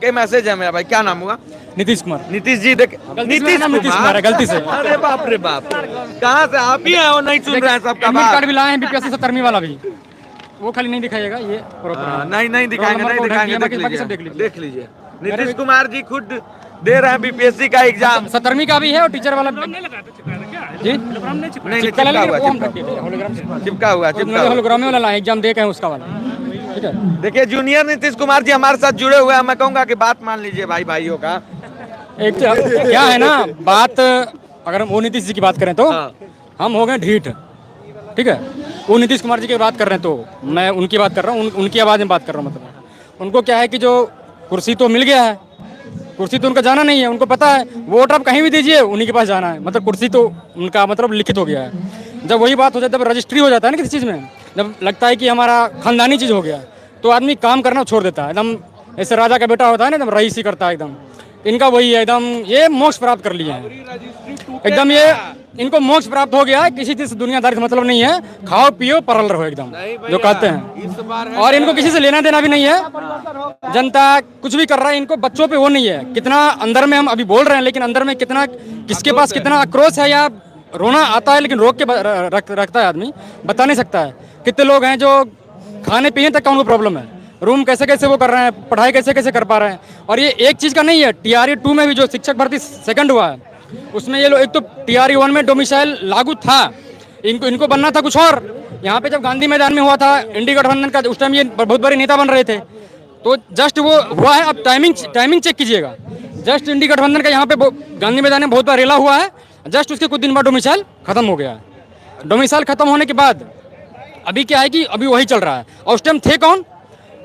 के मैसेज है मेरा भाई, क्या नाम हुआ? नीतीश कुमार। नीतीश जी देख, नीतीश कुमार है, गलती से। अरे बाप रे बाप, कहाँ से आप ही हैं? वो नहीं सुन रहे हैं सबका एडमिट बात। कार्ड भी लाए हैं बीपीएससी 70वीं वाला भी, वो खाली नहीं दिखाइएगा ये नहीं दिखाएंगे, नहीं दिखाएंगे, देख लीजिए। नीतीश कुमार जी खुद दे रहे हैं बीपीएससी का एग्जाम, 70वीं का भी है और टीचर वाला जी नहीं चिपका हुआ होलोग्राम वाला लाए, एग्जाम दे के उसका वाला। ठीक है, देखिए जूनियर नीतीश कुमार जी हमारे साथ जुड़े हुए हैं, मैं कहूंगा कि बात मान लीजिए भाइयों का। एक क्या है ना बात, अगर वो नीतीश जी की बात करें तो हम हो गए ढीठ, ठीक है। वो नीतीश कुमार जी की बात कर रहे हैं तो मैं उनकी बात कर रहा हूँ, उनकी आवाज़ में बात कर रहा हूँ। मतलब उनको क्या है कि जो कुर्सी तो मिल गया है, कुर्सी तो उनका जाना नहीं है, उनको पता है वोट आप कहीं भी दीजिए उन्हीं के पास जाना है, मतलब कुर्सी तो उनका मतलब लिखित हो गया है। जब वही बात हो जाती है, जब रजिस्ट्री हो जाता है ना किसी चीज़ में, जब लगता है कि हमारा खानदानी चीज़ हो गया तो आदमी काम करना छोड़ देता है एकदम। ऐसे राजा का बेटा होता है ना एकदम रईसी करता है एकदम, इनका वही है एकदम। ये मोक्ष प्राप्त कर लिए हैं एकदम, ये इनको मोक्ष प्राप्त हो गया है, किसी चीज से दुनियादारी से मतलब नहीं है, खाओ पियो परल रहो एकदम जो कहते हैं। और इनको किसी से लेना देना भी नहीं है, जनता कुछ भी कर रहा है, इनको बच्चों पे वो नहीं है। कितना अंदर में हम अभी बोल रहे हैं, लेकिन अंदर में कितना किसके पास कितना आक्रोश है या रोना आता है, लेकिन रोक के रखता है आदमी, बता नहीं सकता है। कितने लोग हैं जो खाने पीने तक का उनको प्रॉब्लम है, रूम कैसे कैसे वो कर रहे हैं, पढ़ाई कैसे कैसे कर पा रहे हैं। और ये एक चीज़ का नहीं है, TRE 2 में भी जो शिक्षक भर्ती सेकंड हुआ है उसमें ये लोग, एक तो TRE 1 में डोमिसाइल लागू था, इनको बनना था कुछ और। यहाँ पे जब गांधी मैदान में हुआ था इंडी गठबंधन का, उस टाइम ये बहुत बड़े नेता बन रहे थे, तो जस्ट वो हुआ है। अब टाइमिंग चेक कीजिएगा, जस्ट इंडी गठबंधन का यहाँ पे गांधी मैदान में बहुत बार रेला हुआ है, जस्ट उसके कुछ दिन बाद डोमिसाइल खत्म हो गया है। डोमिसाइल खत्म होने के बाद अभी क्या है कि अभी वही चल रहा है। और उस टाइम थे कौन?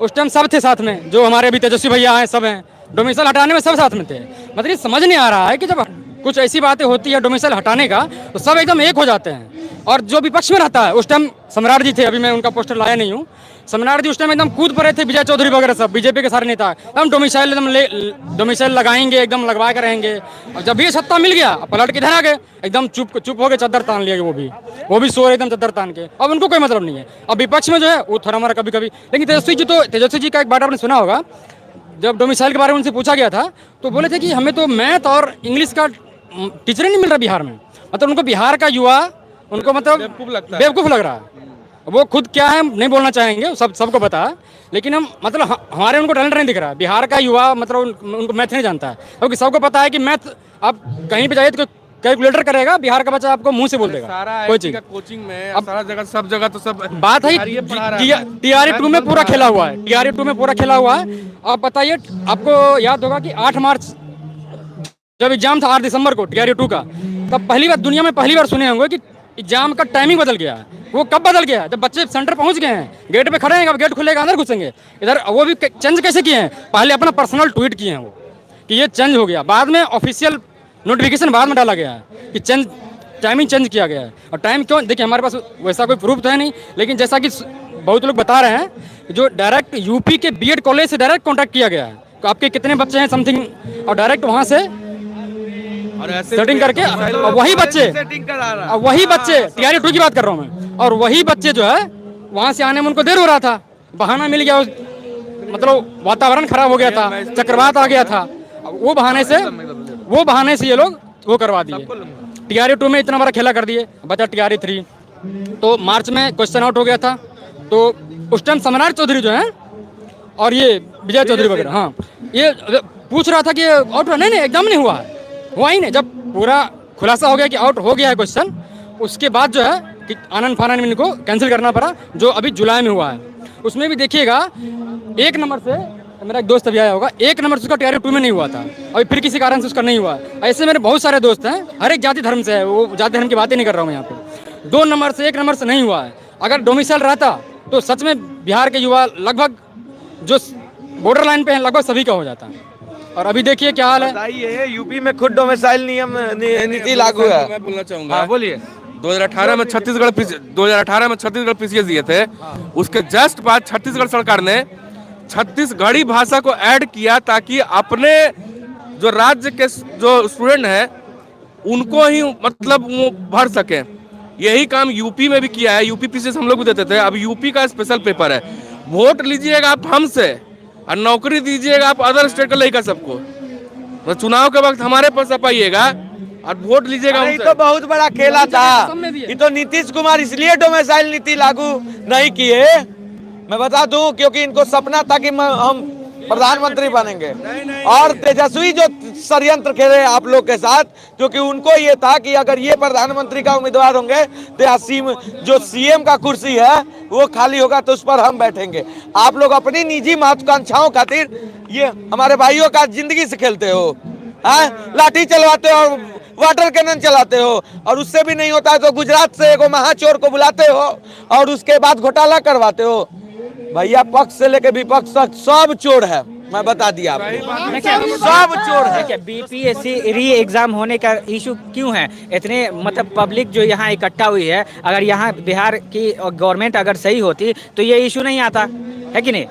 उस टाइम सब थे साथ में, जो हमारे अभी तेजस्वी भैया हैं सब हैं, डोमिसाइल हटाने में सब साथ में थे। मतलब ये समझ नहीं आ रहा है कि जब कुछ ऐसी बातें होती है डोमिसाइल हटाने का तो सब एकदम एक हो जाते हैं। और जो विपक्ष में रहता है, उस टाइम सम्राट जी थे, अभी मैं उनका पोस्टर लाया नहीं हूँ, सम्राट जी उस टाइम एकदम कूद पड़े थे, विजय चौधरी वगैरह सब बीजेपी के सारे नेता एकदम डोमिसाइल लगाएंगे, एकदम लगवा के रहेंगे। और जब भी सत्ता मिल गया पलट के इधर आ गए, एकदम चुप हो गए, चद्दर तान लिया, वो भी सो रहे एकदम चद्दर तान के। अब उनको कोई मतलब नहीं है। अब विपक्ष में जो है वो थोड़ा हमारा कभी कभी, लेकिन तेजस्वी जी का एक बात आपने सुना होगा, जब डोमिसाइल के बारे में उनसे पूछा गया था तो बोले थे कि हमें तो मैथ और इंग्लिश का टीचर ही नहीं मिल रहा बिहार में। मतलब उनको बिहार का युवा उनको मतलब बेवकूफ़ लग रहा है। वो खुद क्या है नहीं बोलना चाहेंगे, सबको पता है, लेकिन हम मतलब हमारे उनको टैलेंट नहीं दिख रहा है। बिहार का युवा मतलब उनको मैथ नहीं जानता है, क्योंकि सबको पता है कि मैथ आप कहीं पे जाइए तो कैलकुलेटर करेगा, बिहार का बच्चा आपको मुंह से बोल देगा कोई चीज। कोचिंग में अब सारा जगह सब जगह तो सब बात है TRE 2 में पूरा खेला हुआ है, TRE 2 में पूरा खेला हुआ है। आप बताइए, आपको याद होगा कि 8 मार्च जब एग्जाम था 8 दिसंबर को TRE 2 का, तब पहली बार दुनिया में पहली बार सुने होंगे कि एग्जाम का टाइमिंग बदल गया है। वो कब बदल गया? जब बच्चे सेंटर पहुंच गए हैं, गेट पे खड़े हैं, अब गेट खुलेगा अंदर घुसेंगे इधर। वो भी चेंज कैसे किए हैं? पहले अपना पर्सनल ट्वीट किए हैं वो कि ये चेंज हो गया, बाद में ऑफिशियल नोटिफिकेशन बाद में डाला गया है कि टाइमिंग चेंज किया गया है। और टाइम क्यों? देखिए हमारे पास वैसा कोई प्रूफ तो है नहीं, लेकिन जैसा कि बहुत लोग बता रहे हैं जो डायरेक्ट यूपी के BED कॉलेज से डायरेक्ट कॉन्टैक्ट किया गया है, तो आपके कितने बच्चे हैं समथिंग, और डायरेक्ट वहाँ से सेटिंग करके वही बच्चे TRE 2 की बात कर रहा हूँ मैं, और वही बच्चे जो है वहाँ से आने में उनको देर हो रहा था, बहाना मिल गया, मतलब वातावरण खराब हो गया था, चक्रवात आ गया था, वो बहाने से ये लोग वो करवा दिए। TRE 2 में इतना बड़ा खेला कर दिए, बचा TRE 3। तो मार्च में क्वेश्चन आउट हो गया था, तो उस टाइम सम्राट चौधरी जो है और ये विजय चौधरी वगैरह, हाँ, ये पूछ रहा था कि आउट नहीं एग्जाम नहीं हुआ ही नहीं। जब पूरा खुलासा हो गया कि आउट हो गया है क्वेश्चन, उसके बाद जो है कि आनंद फानन में इनको कैंसिल करना पड़ा, जो अभी जुलाई में हुआ है। उसमें भी देखिएगा 1 नंबर से, मेरा एक दोस्त अभी आया होगा, 1 नंबर से उसका TRE 2 में नहीं हुआ था, अभी फिर किसी कारण से उसका नहीं हुआ। ऐसे मेरे बहुत सारे दोस्त हैं, हर एक जाति धर्म से है, वो जाति धर्म की बातें नहीं कर रहा हूँ यहाँ पे। 2 नंबर से 1 नंबर से नहीं हुआ है। अगर डोमिसाइल रहता तो सच में बिहार के युवा लगभग जो बॉर्डर लाइन पे हैं लगभग सभी का हो जाता। और अभी देखिए क्या हाल है। ये यूपी में खुद डोमिसाइल नियम नीति लागू है। मैं बोलना चाहूंगा, बोलिए। 2018 में छत्तीसगढ़ PCS दिए थे, उसके जस्ट बाद छत्तीसगढ़ सरकार ने छत्तीसगढ़ी भाषा को ऐड किया ताकि अपने जो राज्य के जो स्टूडेंट हैं उनको ही मतलब वो भर सके। यही काम यूपी में भी किया है, यूपी PCS हम लोग भी देते थे, अब यूपी का स्पेशल पेपर है। वोट लीजिएगा आप हमसे, और नौकरी दीजिएगा आप अदर स्टेट का लड़का सबको, तो चुनाव के वक्त हमारे पास पाइएगा और वोट लीजिएगा ये उनसे। तो बहुत बड़ा खेला था। ये तो नीतीश कुमार इसलिए डोमिसाइल नीति लागू नहीं किए, मैं बता दूं, क्योंकि इनको सपना था कि हम प्रधानमंत्री बनेंगे। और तेजस्वी जो षड्यंत्र खेले आप लोग के साथ, क्योंकि उनको ये था कि अगर ये प्रधानमंत्री का उम्मीदवार होंगे तो जो सीएम का कुर्सी है वो खाली होगा, तो उस पर हम बैठेंगे। आप लोग अपनी निजी महत्वाकांक्षाओं खातिर ये हमारे भाइयों का जिंदगी से खेलते हो, लाठी चलवाते हो और वाटर कैनन चलाते हो, और उससे भी नहीं होता है तो गुजरात से एक महाचोर को बुलाते हो और उसके बाद घोटाला करवाते हो। भैया पक्ष से लेके विपक्ष तक सब चोर है, मैं बता दिया आपको, सब चोर है। बीपीएससी री एग्जाम होने का इशू क्यों है? इतने मतलब पब्लिक जो यहाँ इकट्ठा हुई है, अगर यहाँ बिहार की गवर्नमेंट अगर सही होती तो ये इशू नहीं आता है कि नहीं?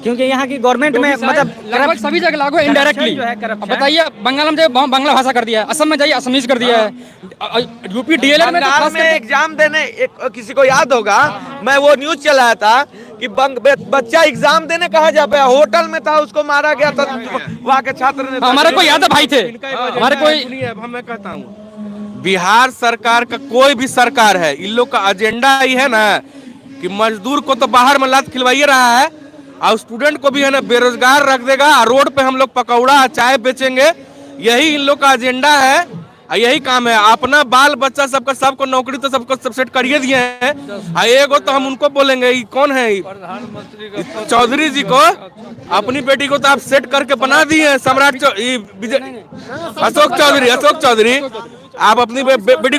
क्योंकि यहाँ की गवर्नमेंट में मतलब लगभग सभी जगह लागू है इनडायरेक्टली। बताइए, बंगाल में जाइए बांग्ला भाषा कर दिया है, असम में जाइए असमीज कर दिया है, यूपी डीएलएड में बंगाल में एग्जाम देने किसी को याद होगा, मैं वो न्यूज चलाया था कि बच्चा एग्जाम देने कहा जा पाया, होटल में था, उसको मारा गया था वहाँ के छात्र ने। हमारे कोई यादव भाई थे, हमारे कोई। मैं कहता हूँ बिहार सरकार का कोई भी सरकार है, इन लोग का एजेंडा ही है ना कि मजदूर को तो बाहर में लात खिलवाइए रहा है और स्टूडेंट को भी है ना बेरोजगार रख देगा, रोड पे हम लोग पकौड़ा चाय बेचेंगे, यही इन लोग का एजेंडा है, यही काम है। अपना बाल बच्चा सबका सबको नौकरी तो सबको सब सेट करिए दिए हैं, एगो तो हम उनको बोलेंगे, ये कौन है प्रधानमंत्री चौधरी जी को, अपनी बेटी को तो आप सेट करके बना दिए सम्राट अशोक चौधरी। आप अपनी बेटी